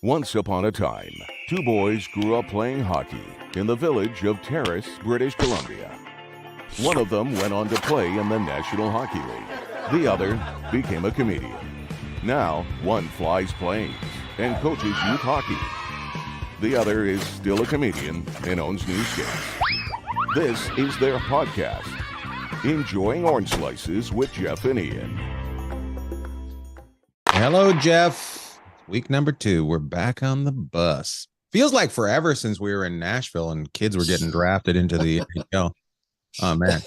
Once upon a time, two boys grew up playing hockey in the village of Terrace, British Columbia. One of them went on to play in the National Hockey League. The other became a comedian. Now, one flies planes and coaches youth hockey. The other is still a comedian and owns new skates. This is their podcast, Enjoying Orange Slices with Jeff and Ian. Hello, Jeff. Week number 2. We're back on the bus. Feels like forever since we were in Nashville and kids were getting drafted into the NHL. Oh man,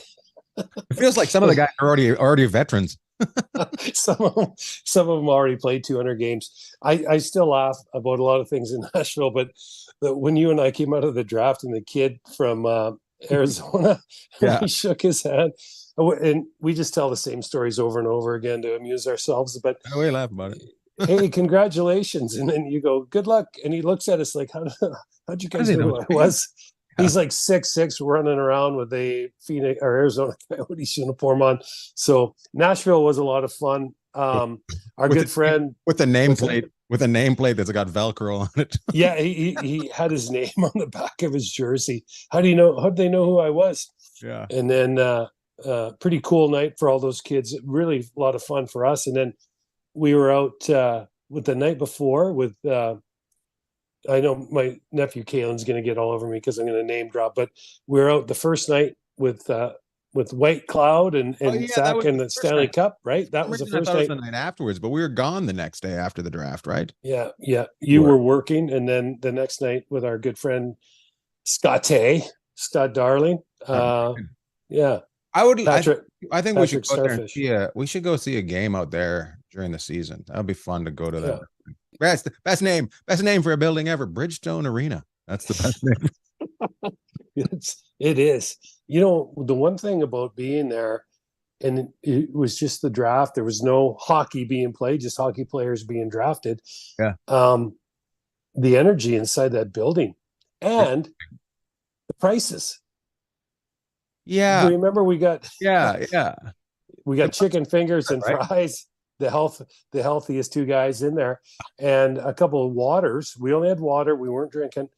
it feels like some of the guys are already veterans. some of them already played 200 games. I still laugh about a lot of things in Nashville, but when you and I came out of the draft and the kid from Arizona, he shook his hand, and we just tell the same stories over and over again to amuse ourselves. But we laugh about it. Hey, congratulations. And then you go, good luck. And he looks at us like, how'd you guys know who I was? Yeah. He's like 6'6", running around with a Phoenix or Arizona Coyotes uniform on. So Nashville was a lot of fun. Our good friend with a nameplate that's got Velcro on it. Yeah, he had his name on the back of his jersey. How'd they know who I was? Yeah. And then pretty cool night for all those kids. Really a lot of fun for us. And then we were out with the night before with I know my nephew Kalen's going to get all over me because I'm going to name drop, but we were out the first night with White Cloud and Zach and the Stanley Cup, right? That was the first night. The night afterwards, but we were gone the next day after the draft, right? Yeah. You were working, and then the next night with our good friend Scott Darling. Yeah. I think we should go there and we should go see a game out there during the season. That would be fun to go to that. That's the best name for a building ever. Bridgestone Arena. That's the best name. It is. You know, the one thing about being there, and it was just the draft. There was no hockey being played, just hockey players being drafted. Yeah. The energy inside that building and the prices. Yeah. Remember we got we got chicken fingers and fries, the healthiest two guys in there, and a couple of waters. We only had water, we weren't drinking.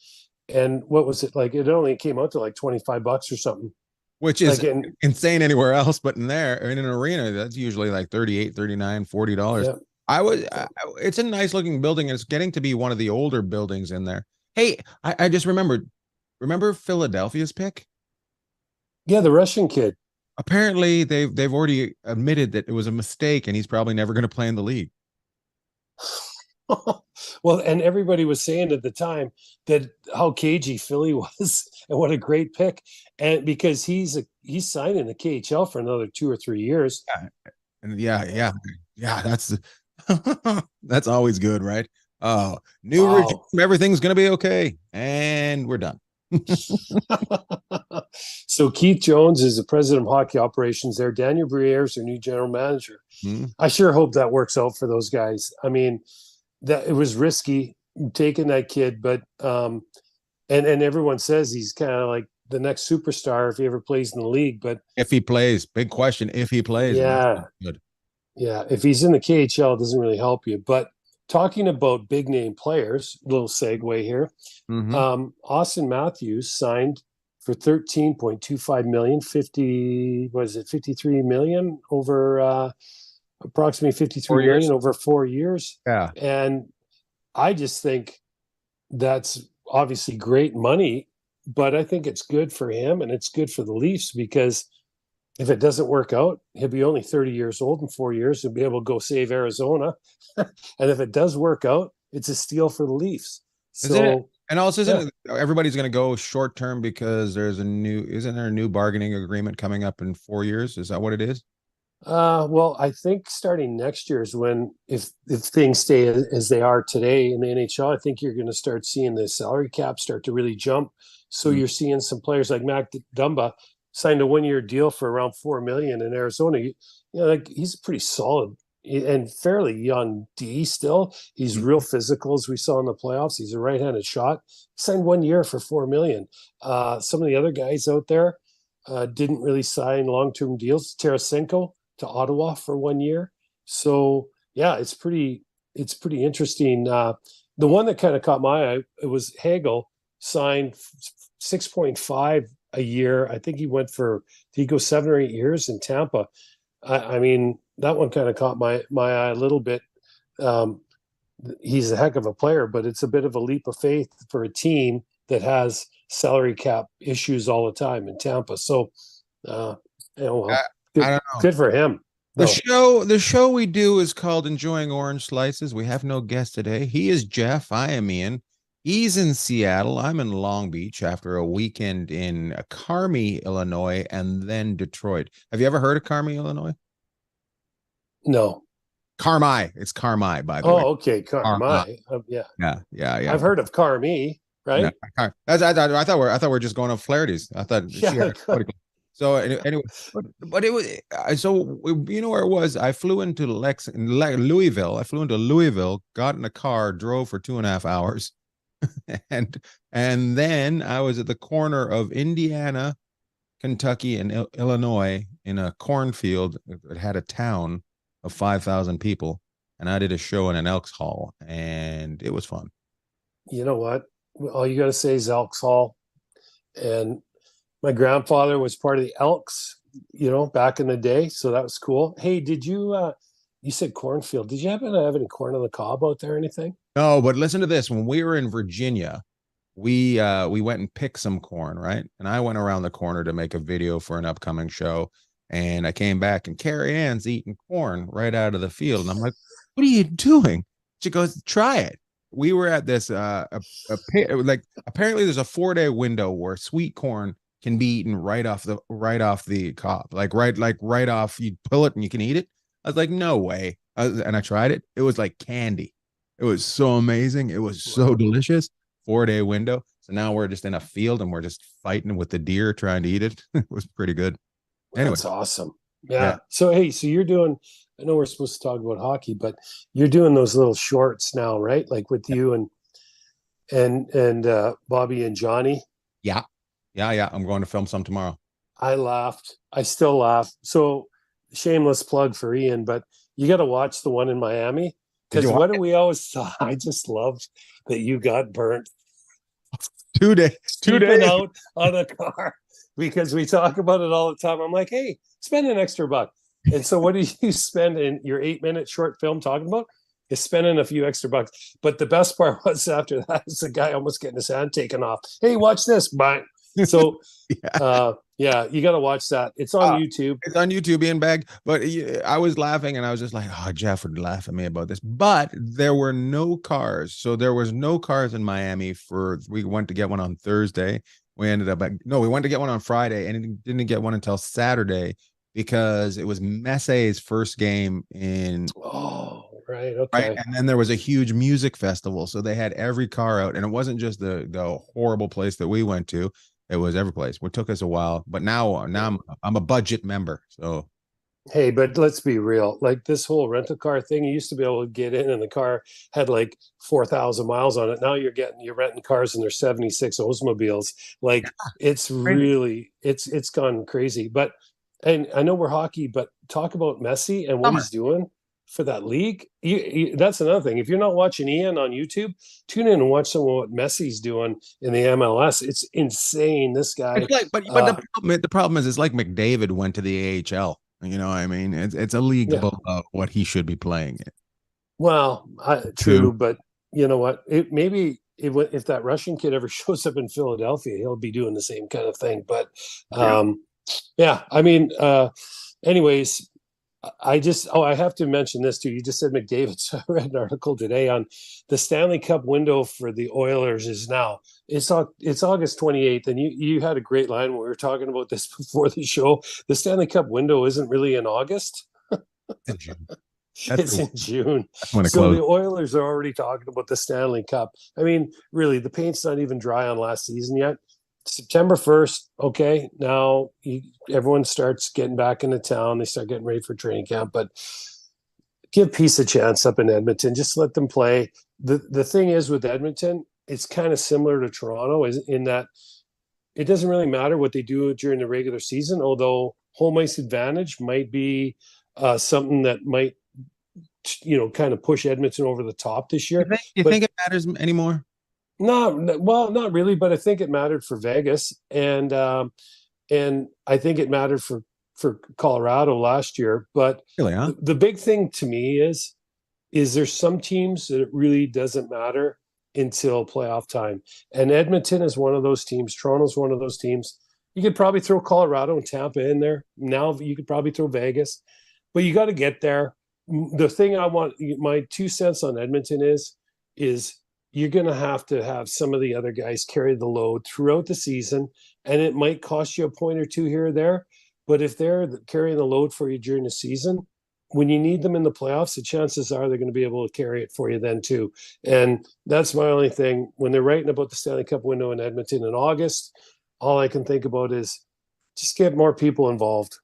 And what was it like? It only came out to like $25 or something. Which is like insane anywhere else, but in an arena, that's usually like $38, $39, $40. Yeah. It's a nice looking building, and it's getting to be one of the older buildings in there. Hey, I just remember Philadelphia's pick? Yeah, the Russian kid. Apparently, they've already admitted that it was a mistake, and he's probably never going to play in the league. Well, and everybody was saying at the time that how cagey Philly was, and what a great pick, and because he's signing the KHL for another 2 or 3 years. Yeah. That's that's always good, right? Oh, new regime, everything's going to be okay, and we're done. So Keith Jones is the president of hockey operations there. Daniel Briere is their new general manager. I sure hope that works out for those guys. I mean, that it was risky taking that kid, but and everyone says he's kind of like the next superstar if he ever plays in the league. But if he plays, big question. If he plays, good. Yeah, if he's in the KHL, it doesn't really help you. But talking about big name players, little segue here. Austin Matthews signed for $13.25 million, 53 million over approximately 53 million over 4 years. Yeah. And I just think that's obviously great money, but I think it's good for him and it's good for the Leafs, because if it doesn't work out, he'll be only 30 years old in 4 years and be able to go save Arizona. And if it does work out, it's a steal for the Leafs. So, and also, everybody's going to go short term because isn't there a new bargaining agreement coming up in 4 years? Is that what it is? Well, I think starting next year is when, if things stay as they are today in the NHL, I think you're going to start seeing the salary cap start to really jump. So you're seeing some players like Mac Dumba signed a 1-year deal for around $4 million in Arizona. Like he's pretty solid and fairly young D still. He's real physical, as we saw in the playoffs. He's a right-handed shot. Signed 1 year for $4 million. Some of the other guys out there didn't really sign long-term deals. Tarasenko to Ottawa for 1 year. So yeah, it's pretty interesting. The one that kind of caught my eye, it was Hagel signed 6.5 a year. I think he went for, did he go 7 or 8 years in Tampa? I mean, that one kind of caught my eye a little bit. He's a heck of a player, but it's a bit of a leap of faith for a team that has salary cap issues all the time in Tampa. So, well, good, I don't know. good for him. The show we do is called Enjoying Orange Slices. We have no guest today. He is Jeff. I am Ian. He's in Seattle. I'm in Long Beach after a weekend in Carmi, Illinois, and then Detroit. Have you ever heard of Carmi, Illinois? No. Carmi. It's Carmi, by the way. Oh, okay. Carmi. Yeah. I've heard of Carmi, right? No, I thought we were just going off Flaherty's. I thought so anyway, but it was so you know where it was. I flew into Louisville. I flew into Louisville, got in a car, drove for 2.5 hours, and then I was at the corner of Indiana, Kentucky, and Illinois in a cornfield. It had a town of 5,000 people, and I did a show in an Elks Hall, and it was fun. You know what? All you got to say is Elks Hall, and my grandfather was part of the Elks, back in the day. So that was cool. Hey, did you, you said cornfield. Did you happen to have any corn on the cob out there or anything? No, but listen to this. When we were in Virginia, we went and picked some corn, right? And I went around the corner to make a video for an upcoming show. And I came back and Carrie Ann's eating corn right out of the field. And I'm like, what are you doing? She goes, try it. We were at this, apparently there's a 4-day window where sweet corn can be eaten right off the cob, like right off. You pull it and you can eat it. I was like, no way. And I tried it. It was like candy. It was so amazing. It was so delicious. 4-day window. So now we're just in a field and we're just fighting with the deer trying to eat it. It was pretty good. Anyway. That's awesome. Yeah. So, hey, so you're doing, I know we're supposed to talk about hockey, but you're doing those little shorts now, right? Like with you and Bobby and Johnny. Yeah. I'm going to film some tomorrow. I laughed. I still laugh. So shameless plug for Ian, but you got to watch the one in Miami, because what do we always saw? I just loved that you got burnt 2 days out on a car, because we talk about it all the time. I'm like, hey, spend an extra buck. And so what do you spend in your 8-minute short film talking about? Is spending a few extra bucks. But the best part was after that is the guy almost getting his hand taken off. Hey, watch this. Bye. So, you got to watch that. It's on YouTube. It's on YouTube, Ian Bag. But I was laughing and I was just like, oh, Jeff would laugh at me about this. But there were no cars. So there was no cars in Miami we went to get one on Thursday. We ended up we went to get one on Friday and didn't get one until Saturday because it was Messi's first game in. Oh, right. Okay. Right. And then there was a huge music festival. So they had every car out, and it wasn't just the horrible place that we went to. It was every place. It took us a while, but now I'm a budget member. So, hey, but let's be real. Like this whole rental car thing, you used to be able to get in, and the car had like 4,000 miles on it. Now you're renting cars, and they're 76 Oldsmobiles. Like it's really it's gone crazy. But and I know we're hockey, but talk about Messi and what he's doing for that league. That's another thing. If you're not watching Ian on YouTube, tune in and watch some of what Messi's doing in the MLS. It's insane. This guy. It's like, but the problem is, it's like McDavid went to the AHL. You know what I mean? It's a league above what he should be playing in. Well, true, but you know what? If that Russian kid ever shows up in Philadelphia, he'll be doing the same kind of thing. But I mean, anyways. I have to mention this too. You just said McDavid. So I read an article today on the Stanley Cup window for the Oilers is now. It's August 28th, and you had a great line when we were talking about this before the show. The Stanley Cup window isn't really in August. It's in June. So the Oilers are already talking about the Stanley Cup. I mean, really, the paint's not even dry on last season yet. September 1st, okay, now everyone starts getting back into town. They start getting ready for training camp, but give Peace a chance up in Edmonton. Just let them play. The thing is with Edmonton, it's kind of similar to Toronto in that it doesn't really matter what they do during the regular season, although home ice advantage might be something that might kind of push Edmonton over the top this year. You think it matters anymore? No, well, not really, but I think it mattered for Vegas, and I think it mattered for Colorado last year. But Really, huh? the big thing to me is there's some teams that it really doesn't matter until playoff time, and Edmonton is one of those teams. Toronto's one of those teams. You could probably throw Colorado and Tampa in there. Now you could probably throw Vegas, but you got to get there. The thing I want, my 2 cents on Edmonton is you're going to have some of the other guys carry the load throughout the season, and it might cost you a point or two here or there. But if they're carrying the load for you during the season, when you need them in the playoffs, the chances are they're going to be able to carry it for you then too. And that's my only thing. When they're writing about the Stanley Cup window in Edmonton in August, all I can think about is just get more people involved.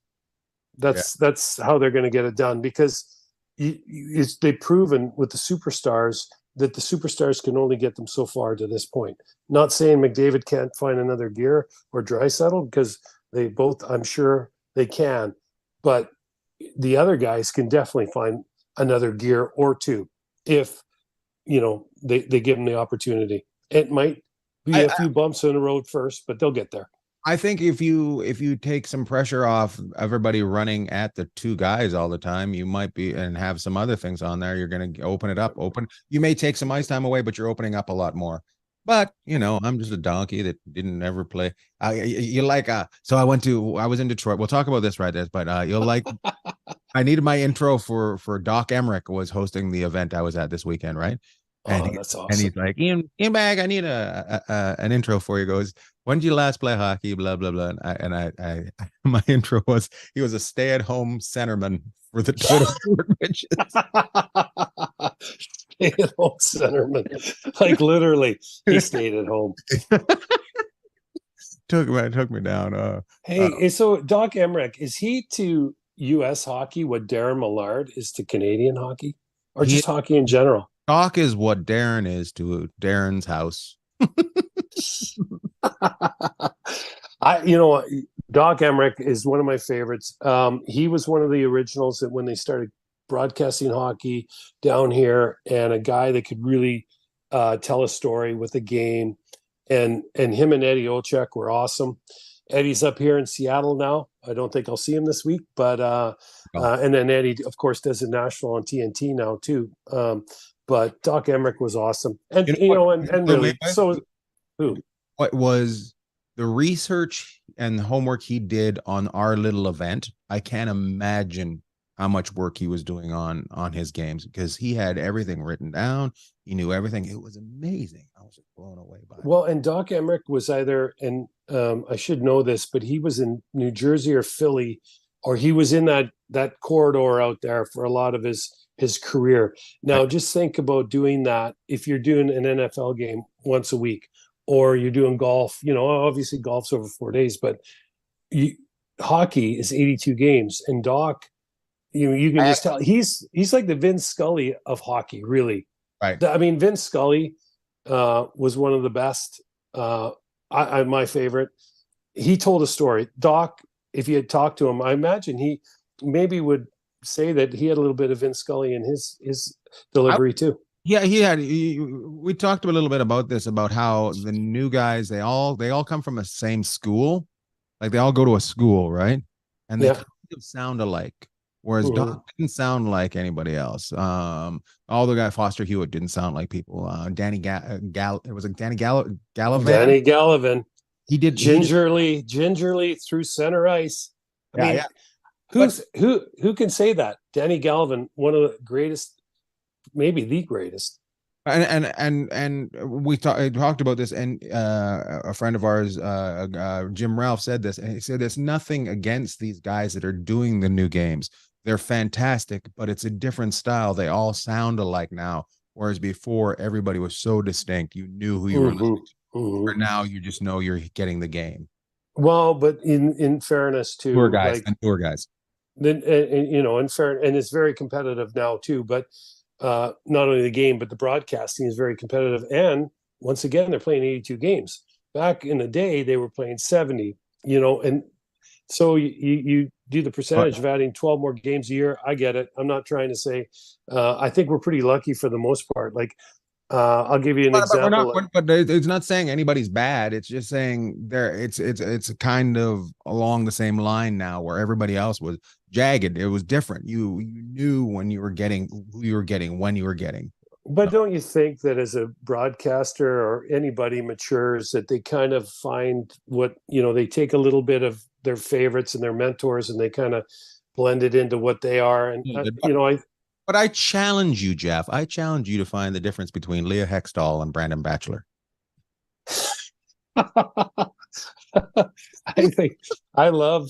That's how they're going to get it done, because they've proven with the superstars that the superstars can only get them so far to this point. Not saying McDavid can't find another gear or Draisaitl, because they both, I'm sure they can, but the other guys can definitely find another gear or two if they give them the opportunity. It might be a few bumps in the road first, but they'll get there. I think if you take some pressure off everybody running at the two guys all the time, you might be, and have some other things on there, you're going to open it up. You may take some ice time away, but you're opening up a lot more. But I'm just a donkey that didn't ever play. So I was in Detroit. We'll talk about this right there, but you'll like. I needed my intro for Doc Emmerich was hosting the event I was at this weekend, right? And that's awesome. And he's like, Ian Bag, I need an intro for you. He goes, when did you last play hockey? Blah blah blah. And I my intro was, he was a stay-at-home centerman for the Total Sport Bitches. Stay-at-home centerman, like literally, he stayed at home. took me down. So Doc Emmerich, is he to U.S. hockey what Darren Millard is to Canadian hockey, or just hockey in general? Doc is what Darren is to Darren's house. Doc Emmerich is one of my favorites. He was one of the originals that when they started broadcasting hockey down here, and a guy that could really tell a story with a game. And him and Eddie Olczyk were awesome. Eddie's up here in Seattle now. I don't think I'll see him this week, but and then Eddie, of course, does a national on TNT now too. But Doc Emmerich was awesome, and really, so who? What was the research and the homework he did on our little event? I can't imagine how much work he was doing on his games, because he had everything written down. He knew everything. It was amazing. I was blown away by it. Well, and Doc Emmerich was either, and I should know this, but he was in New Jersey or Philly, or he was in that corridor out there for a lot of his career. Now, just think about doing that if you're doing an NFL game once a week, or you're doing golf. Obviously golf's over 4 days, but hockey is 82 games, and Doc, you can just tell he's like the Vince Scully of hockey, really. Right. I mean, Vince Scully was one of the best. My favorite. He told a story. Doc, if you had talked to him, I imagine he maybe would say that he had a little bit of Vince Scully in his delivery too. Yeah, we talked a little bit about this, about how the new guys, they all come from the same school. Like they all go to a school, right? And they kind of sound alike. Whereas Doc didn't sound like anybody else. All the guy Foster Hewitt didn't sound like people. Danny Gallivan. Danny Gallivan. He did gingerly through center ice. I mean, who can say that? Danny Gallivan, one of the greatest, maybe the greatest. And we talked about this, and a friend of ours, Jim Ralph, said this, and he said there's nothing against these guys that are doing the new games. They're fantastic, but it's a different style. They all sound alike now, whereas before everybody was so distinct. You knew who you were listening to. Or now you just know you're getting the game. Well, but in fairness to newer guys, then in fair, and it's very competitive now too. But not only the game, but the broadcasting is very competitive. And once again, they're playing 82 games. Back in the day, they were playing 70. And So you do the percentage of adding 12 more games a year. I get it. I'm not trying to say. I think we're pretty lucky for the most part. Like, I'll give you an But we're not. example. But it's not saying anybody's bad. It's just saying there. It's kind of along the same line now, where everybody else was jagged. It was different. You knew when you were getting who you were getting when you were getting. But don't you think that as a broadcaster or anybody matures, that they kind of find what, they take a little bit of their favorites and their mentors and they kind of blend it into what they are. And, But I challenge you, Jeff. I challenge you to find the difference between Leah Hextall and Brandon Batchelor. I love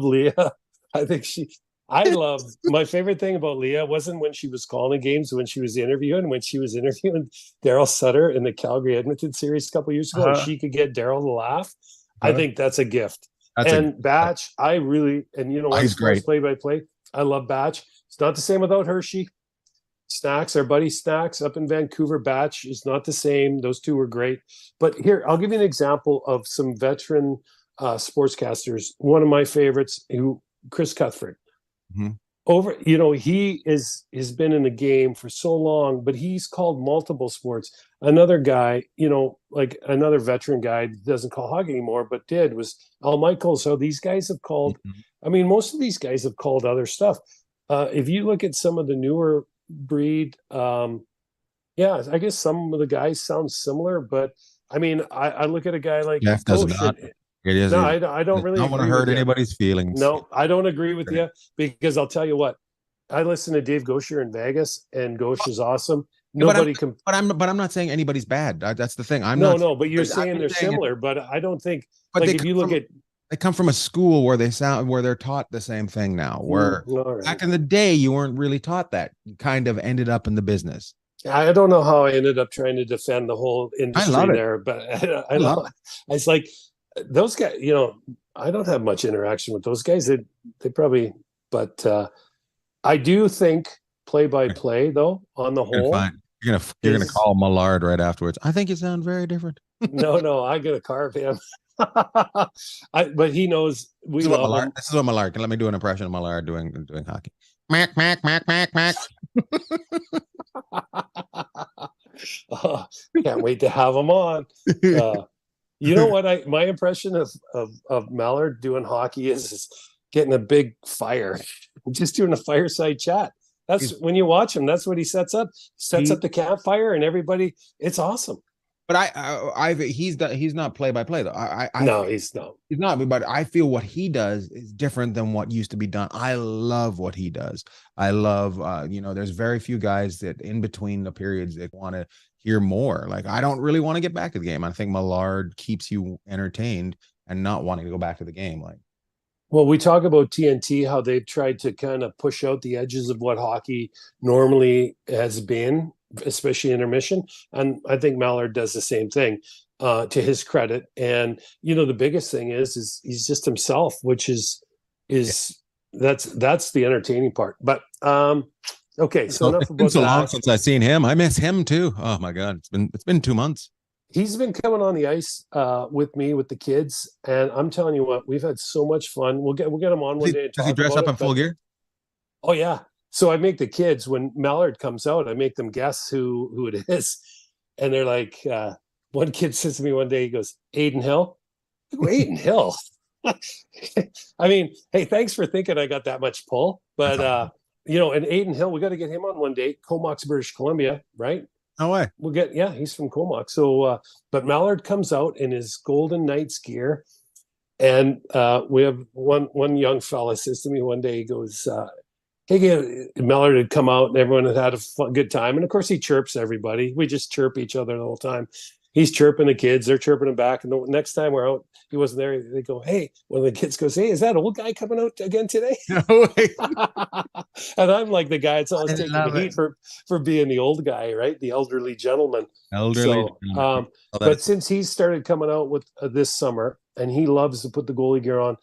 Leah. My favorite thing about Leah wasn't when she was calling games, when she was interviewing Daryl Sutter in the Calgary Edmonton series a couple years ago, and she could get Daryl to laugh. I think that's a gift. Batch, he's great. Play by play. I love Batch. It's not the same without Hershey. Snacks, our buddy Snacks up in Vancouver. Batch is not the same. Those two were great. But here, I'll give you an example of some veteran sportscasters. One of my favorites, Chris Cuthbert. Mm-hmm. He has been in the game for so long, but he's called multiple sports. Another guy, like another veteran guy doesn't call hockey anymore, but was Al Michaels. So these guys have called, most of these guys have called other stuff. If you look at some of the newer breed, I guess some of the guys sound similar, but I look at a guy like Jeff does not. It is. No, I don't really. I don't want to hurt anybody's feelings. No, I don't agree with you, because I'll tell you what. I listen to Dave Gaucher in Vegas, and Gaucher is awesome. Nobody can. But I'm not saying anybody's bad. That's the thing. But you're saying they're similar. But I don't think. But if you look at. They come from a school where they're taught the same thing now. Where back in the day you weren't really taught that. You kind of ended up in the business. I don't know how I ended up trying to defend the whole industry there, but I love it. It's like those guys. I don't have much interaction with those guys. They probably, but I do think play-by-play though on the whole. You're gonna call Millard right afterwards. I think you sound very different. No, I'm gonna carve him. But he knows we love him. This is what Millard. Let me do an impression of Millard doing hockey. Mac, mac, mac, mac, mac. Can't wait to have him on. You know what? My impression of Mallard doing hockey is getting a big fire, just doing a fireside chat. That's when you watch him. That's what he sets up. Sets up the campfire, and everybody. It's awesome. But he's not play by play though. No, he's not. He's not. But I feel what he does is different than what used to be done. I love what he does. I love, there's very few guys that in between the periods that want to hear more. Like I don't really want to get back to the game. I think Millard keeps you entertained and not wanting to go back to the game. Like, well, we talk about TNT, how they've tried to kind of push out the edges of what hockey normally has been, especially intermission. And I think Mallard does the same thing, to his credit. And, the biggest thing is he's just himself, which is that's the entertaining part. But, okay. So enough about so long since I've seen him. I miss him too. Oh my God. It's been 2 months. He's been coming on the ice with me, with the kids. And I'm telling you what, we've had so much fun. We'll get him on one day. Does he dress up in full gear? Oh yeah. So I make the kids, when Mallard comes out, I make them guess who it is. And they're like, one kid says to me one day, he goes, Aiden Hill. I go, Aiden Hill. Hey, thanks for thinking I got that much pull. But, and Aiden Hill, we got to get him on one day. Comox, British Columbia, right? No way. He's from Comox. So, but Mallard comes out in his Golden Knights gear. And we have one young fella says to me one day, he goes, hey, Mallard had come out and everyone had a good time. And of course he chirps everybody. We just chirp each other the whole time. He's chirping the kids. They're chirping him back. And the next time we're out, he wasn't there. They go, hey, one of the kids goes, hey, is that old guy coming out again today? No way. And I'm like the guy that's always taking the heat for being the old guy, right? The elderly gentleman. But since he's started coming out with this summer, and he loves to put the goalie gear on,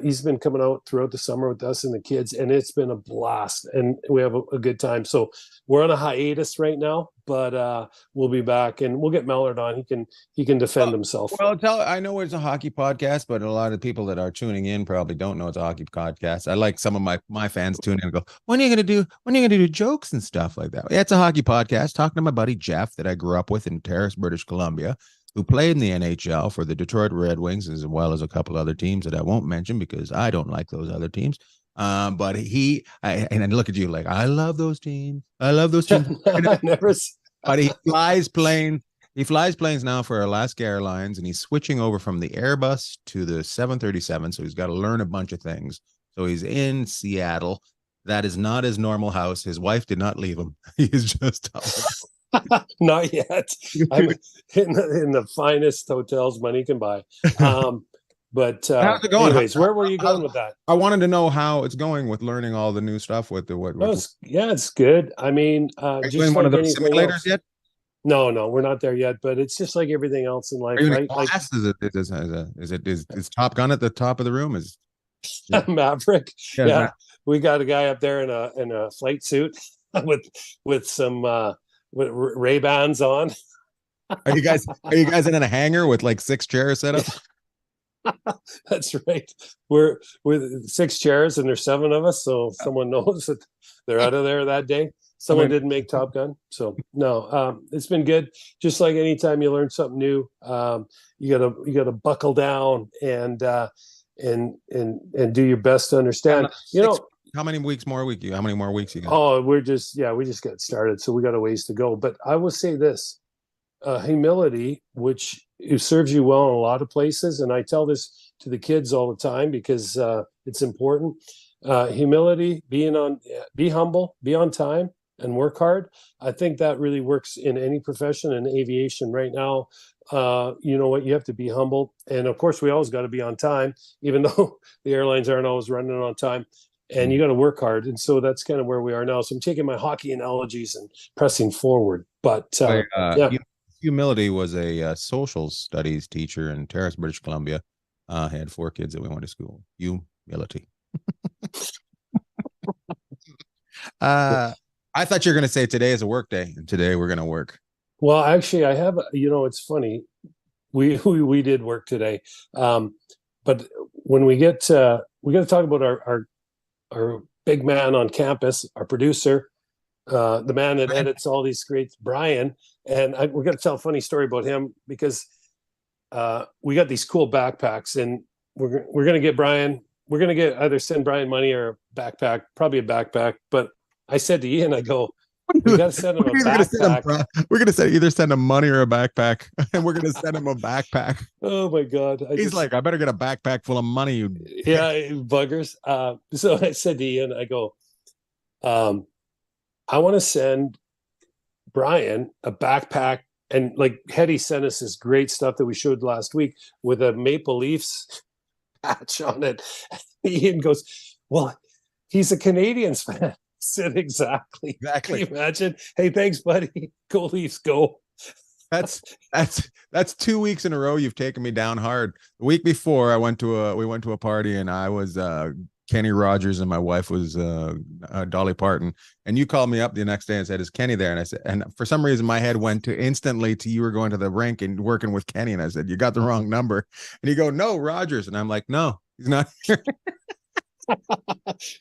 He's been coming out throughout the summer with us and the kids, and it's been a blast, and we have a good time. So we're on a hiatus right now, but we'll be back, and we'll get Mallard on. He can defend himself. Well, I know it's a hockey podcast, but a lot of people that are tuning in probably don't know it's a hockey podcast. I like some of my fans tune in and go, when are you gonna do jokes and stuff like that? Yeah, it's a hockey podcast. Talking to my buddy Jeff that I grew up with in Terrace, British Columbia, who played in the NHL for the Detroit Red Wings, as well as a couple other teams that I won't mention because I don't like those other teams. But and look at you, like, I love those teams. I love those teams. But he flies planes now for Alaska Airlines, and he's switching over from the Airbus to the 737. So he's got to learn a bunch of things. So he's in Seattle. That is not his normal house. His wife did not leave him. He is just not yet. I'm in the finest hotels money can buy. But how's it going? Anyways, where were you going with that? I wanted to know how it's going with learning all the new stuff with the it's good. I mean, are you in one of those simulators yet? No, we're not there yet, but it's just like everything else in life, are you right? In class? Is Top Gun at the top of the room? Is Maverick? Yeah. We got a guy up there in a flight suit with some Ray-Bans on. Are you guys in a hangar with like 6 chairs set up? That's right. We're 6 chairs and there's 7 of us, so someone knows that they're out of there that day. Someone didn't make Top Gun, so no. It's been good. Just like anytime you learn something new, you gotta buckle down and do your best to understand. How many more weeks you got? Oh, we just got started, so we got a ways to go. But I will say this: humility, which it serves you well in a lot of places, and I tell this to the kids all the time because it's important. Humility, be humble, be on time, and work hard. I think that really works in any profession. In aviation right now, you know what, you have to be humble, and of course we always got to be on time, even though the airlines aren't always running on time, and you got to work hard. And so that's kind of where we are now. So I'm taking my hockey analogies and pressing forward. But humility was a social studies teacher in Terrace, British Columbia. Had 4 kids that we went to school. Humility. I thought you were going to say today is a work day, and today we're going to work. Well, actually, I have. It's funny. We did work today, but when we got to talk about our big man on campus, our producer, the man that edits all these great, Brian, and we're going to tell a funny story about him because we got these cool backpacks, and we're going to get Brian. We're going to either send Brian money or a backpack, probably a backpack. But I said to Ian, I go, we got to send him a backpack. We're going to either send him money or a backpack, and we're going to send him a backpack. Oh my God. He's like, I better get a backpack full of money. Yeah, buggers. So I said to Ian, I go, I want to send Brian a backpack. And like Hetty sent us this great stuff that we showed last week with a Maple Leafs patch on it. Ian goes, well, he's a Canadians fan. I said, exactly. Can you imagine? Hey, thanks, buddy. Go Leafs, go. That's 2 weeks in a row you've taken me down hard. The week before we went to a party, and I was Kenny Rogers and my wife was Dolly Parton, and you called me up the next day and said, is Kenny there? And I said, and for some reason my head went instantly to you were going to the rink and working with Kenny, and I said, you got the wrong number. And you go, no, Rogers. And I'm like, no, he's not here.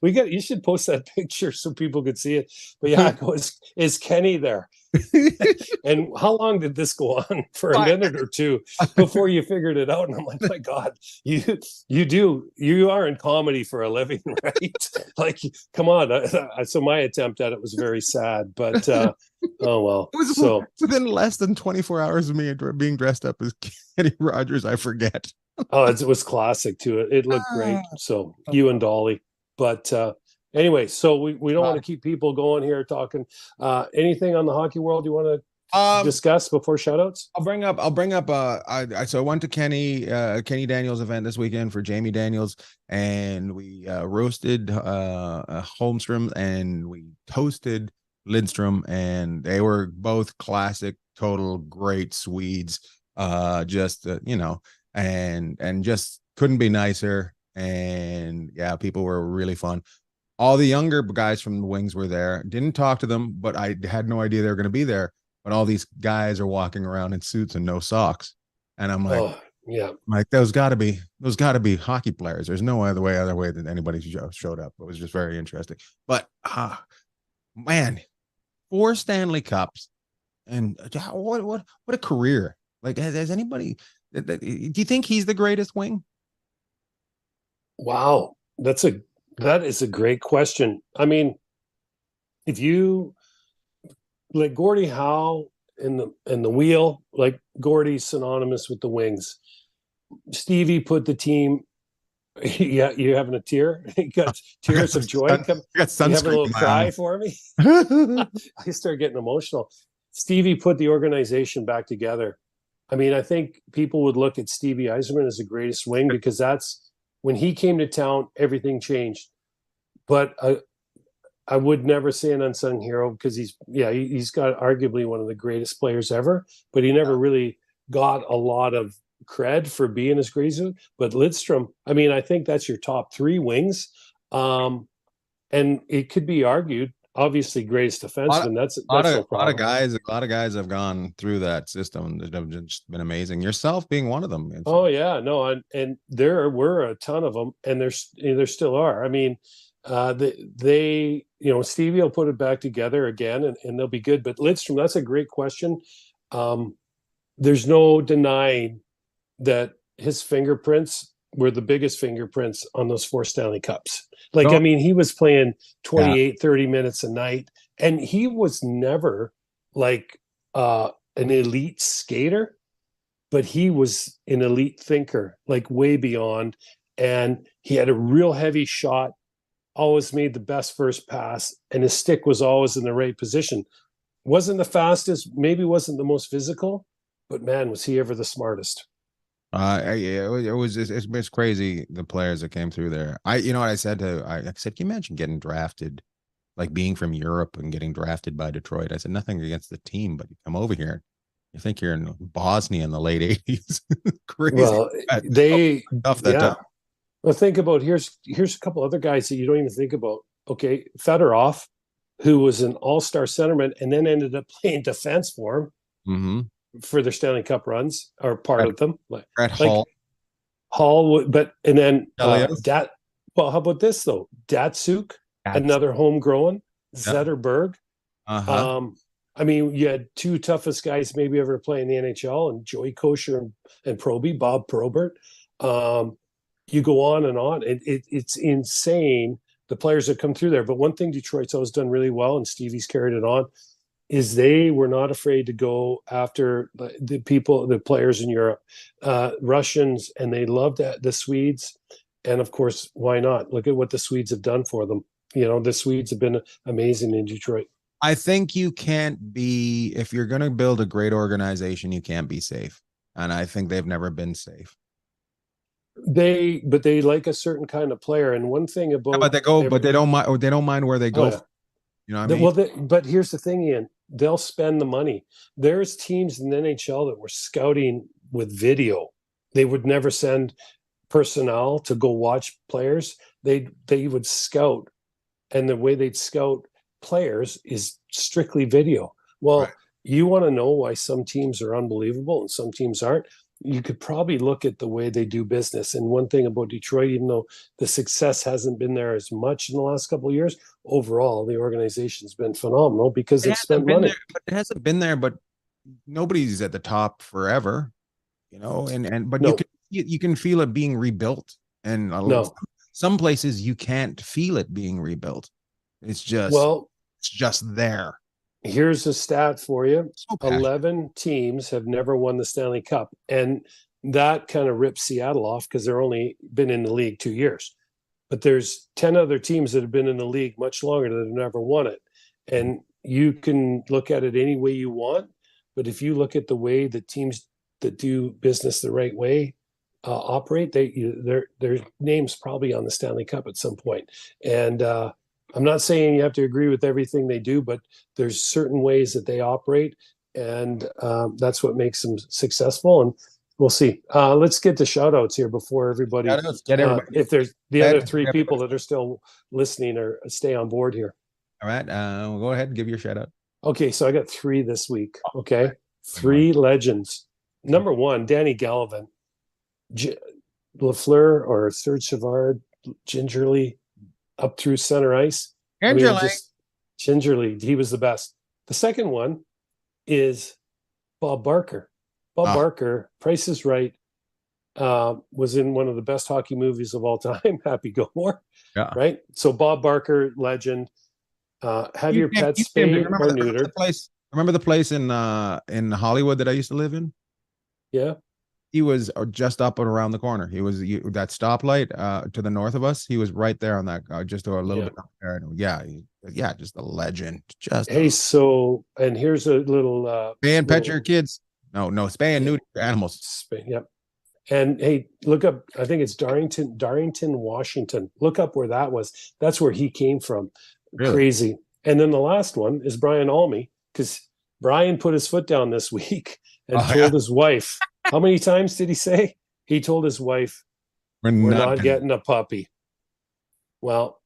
You should post that picture so people could see it. But yeah, I go, is Kenny there? And how long did this go on? For a minute or two before you figured it out. And I'm like, my God, you are in comedy for a living, right? Like, come on. So my attempt at it was very sad, but oh well. It was within less than 24 hours of me being dressed up as Kenny Rogers. I forget. Oh, it was classic too. It looked great. So you and Dolly, but anyway, so we don't want to keep people going here talking. Anything on the hockey world you want to discuss before shoutouts? I'll bring up. So I went to Kenny Daniels event this weekend for Jamie Daniels, and we roasted Holmstrom and we toasted Lindstrom, and they were both classic, total great Swedes. And just couldn't be nicer. and yeah, people were really fun. All the younger guys from the Wings were there. Didn't talk to them, but I had no idea they were going to be there. But all these guys are walking around in suits and no socks, and I'm like, Oh, yeah. like those got to be hockey players. There's no other way that anybody showed up. It was just very interesting. But man, 4 Stanley Cups, and what a career! Like, has anybody? Do you think he's the greatest wing? Wow. That is a great question. I mean, if you like Gordie Howe in the wheel, like Gordie's synonymous with the Wings. Stevie put the team. Yeah, you having a tear? You got tears of joy. Come, you have a little cry for me. I start getting emotional. Stevie put the organization back together. I mean, I think people would look at Stevie Yzerman as the greatest wing because that's when he came to town, everything changed. But I would never say an unsung hero because he's got arguably one of the greatest players ever, but he never really got a lot of cred for being as great as him. But Lidstrom, I mean, I think that's your top 3 wings. And it could be argued, obviously greatest defenseman. That's no problem. A lot of guys have gone through that system that have just been amazing. Yourself being one of them. Oh yeah, no, and there were a ton of them, and there still are. I mean, they Stevie will put it back together again, and they'll be good. But Lidstrom, that's a great question. There's no denying that his fingerprints were the biggest fingerprints on those 4 Stanley Cups. Like, I mean, he was playing 28, 30 minutes a night, and he was never like an elite skater, but he was an elite thinker, like way beyond. And he had a real heavy shot, always made the best first pass, and his stick was always in the right position. Wasn't the fastest, maybe wasn't the most physical, but man, was he ever the smartest. It's crazy the players that came through there. I said, can you imagine getting drafted, like being from Europe and getting drafted by Detroit? I said nothing against the team, but you come over here, you think you're in Bosnia in the late 80s. Crazy. Well, well, think about here's a couple other guys that you don't even think about. Okay, Fedorov, who was an all-star centerman and then ended up playing defense for him. Mm-hmm. For their Stanley Cup runs, or part of them. Brett Hall, but and then well, how about this though? Datsuk, another homegrown, Zetterberg. I mean, you had 2 toughest guys maybe ever play in the NHL, and Joey Kosher and Proby, Bob Probert. You go on and on. It's insane the players that come through there. But one thing Detroit's always done really well, and Stevie's carried it on, is they were not afraid to go after the players in Europe, Russians, and they loved the Swedes. And of course, why not? Look at what the Swedes have done for them. The Swedes have been amazing in Detroit. I think you can't be, if you're going to build a great organization, you can't be safe. And I think they've never been safe. They like a certain kind of player. And one thing about, but they don't mind where they go. Oh, yeah. You know what I mean? Well, but here's the thing, Ian. They'll spend the money. There's teams in the NHL that were scouting with video. They would never send personnel to go watch players. They would scout, and the way they'd scout players is strictly video. Well, right. You want to know why some teams are unbelievable and some teams aren't? You could probably look at the way they do business. And one thing about Detroit, even though the success hasn't been there as much in the last couple of years, overall, the organization's been phenomenal because they've spent money. It hasn't been there, but nobody's at the top forever, but no. you can feel it being rebuilt. And some places you can't feel it being rebuilt. It's just there. Here's a stat for you. 11 teams have never won the Stanley Cup. And that kind of rips Seattle off because they're only been in the league 2 years. But there's 10 other teams that have been in the league much longer that have never won it. And you can look at it any way you want. But if you look at the way the teams that do business the right way operate, their name's probably on the Stanley Cup at some point. And I'm not saying you have to agree with everything they do, but there's certain ways that they operate, and that's what makes them successful. And we'll see. Let's get the shout outs here before everybody. Get everybody. If there's the other three people that are still listening or stay on board here. All right. We'll go ahead and give your shout out. Okay. So I got 3 this week. Okay. 3 legends. Number 1, Danny Gallivan, Lafleur or Serge Savard, gingerly up through center ice. Gingerly, he was the best. The second one is Bob Barker. Bob Barker, Price is Right, was in one of the best hockey movies of all time, Happy Gilmore. Yeah. Right? So Bob Barker, legend. Have your pets spayed or neutered. Remember the place in Hollywood that I used to live in? Yeah. He was just up and around the corner. He was that stoplight to the north of us. He was right there on that, just a little bit up there. Yeah, just a legend. So, and here's a little spay and pet your kids. No, spay and neuter animals. Yep. And hey, look up. I think it's Darlington, Washington. Look up where that was. That's where he came from. Really? Crazy. And then the last one is Brian Almey, because Brian put his foot down this week and told his wife. How many times did he say? He told his wife, we're not getting a puppy. Well,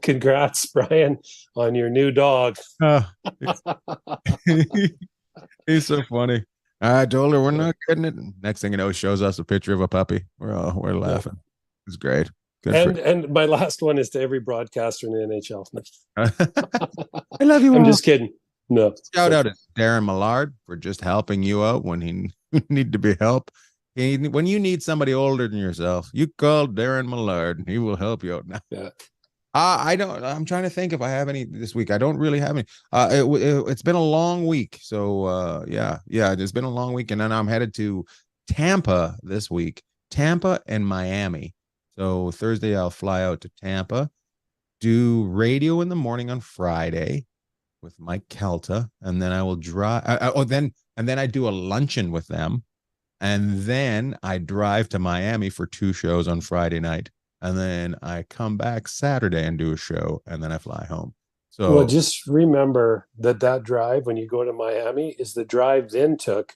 congrats, Brian, on your new dog. He's so funny. I told her we're not getting it. Next thing you know, shows us a picture of a puppy. We're laughing. Yeah. It's great. And my last one is to every broadcaster in the NHL. I love you. I'm just kidding. No. Shout out to Darren Millard for just helping you out when he need to be helped. When you need somebody older than yourself, you call Darren Millard and he will help you out. Now. Yeah. I'm trying to think if I have any this week. I don't really have any. It's been a long week. So yeah, it's been a long week. And then I'm headed to Tampa this week. Tampa and Miami. So Thursday I'll fly out to Tampa, do radio in the morning on Friday with Mike Kelta, and then I will drive. Then I do a luncheon with them, and then I drive to Miami for 2 shows on Friday night, and then I come back Saturday and do a show, and then I fly home. So, well, just remember that drive when you go to Miami is the drive Vin took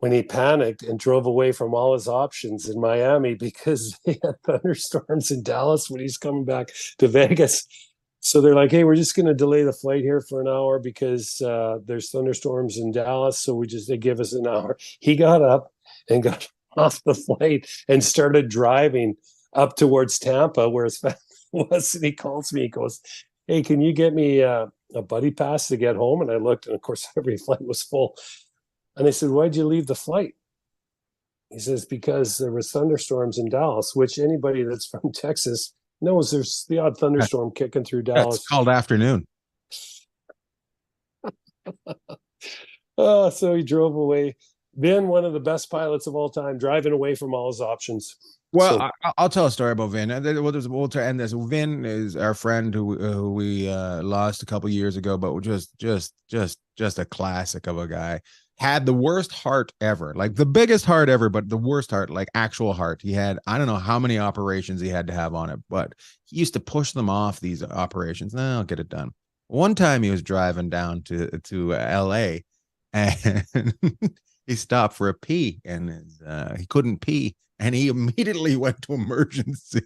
when he panicked and drove away from all his options in Miami because they had thunderstorms in Dallas when he's coming back to Vegas. So they're like, hey, we're just going to delay the flight here for an hour because there's thunderstorms in Dallas. So they give us an hour. He got up and got off the flight and started driving up towards Tampa where his family was. And he calls me, he goes, hey, can you get me a buddy pass to get home? And I looked, and of course, every flight was full. And I said, why'd you leave the flight? He says, because there was thunderstorms in Dallas, which anybody that's from Texas knows there's the odd thunderstorm kicking through Dallas. It's called afternoon. So he drove away. Vin, one of the best pilots of all time, driving away from all his options. Well, so, I'll tell a story about Vin. We'll end this. Vin is our friend who we lost a couple years ago, but just a classic of a guy. Had the worst heart ever, like the biggest heart ever, but the worst heart, like actual heart. He had, I don't know how many operations he had to have on it, but he used to push them off, these operations. No, I'll get it done. One time he was driving down to LA and he stopped for a pee and he couldn't pee. And he immediately went to emergency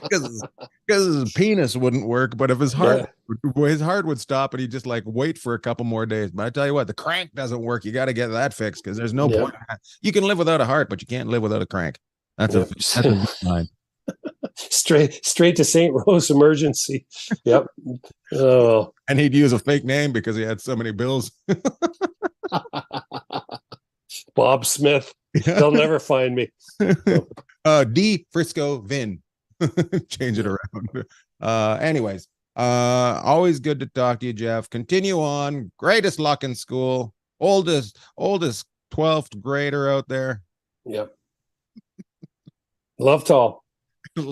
because his penis wouldn't work. But if his heart would stop, and he'd just like wait for a couple more days. But I tell you what, the crank doesn't work. You got to get that fixed because there's no point. You can live without a heart, but you can't live without a crank. That's a line. Straight to St. Rose emergency. Yep. Oh. And he'd use a fake name because he had so many bills. Bob Smith. They'll never find me. D Frisco Vin. Change it around. Anyways, always good to talk to you, Jeff. Continue on. Greatest luck in school. Oldest 12th grader out there. Yep. Love tall.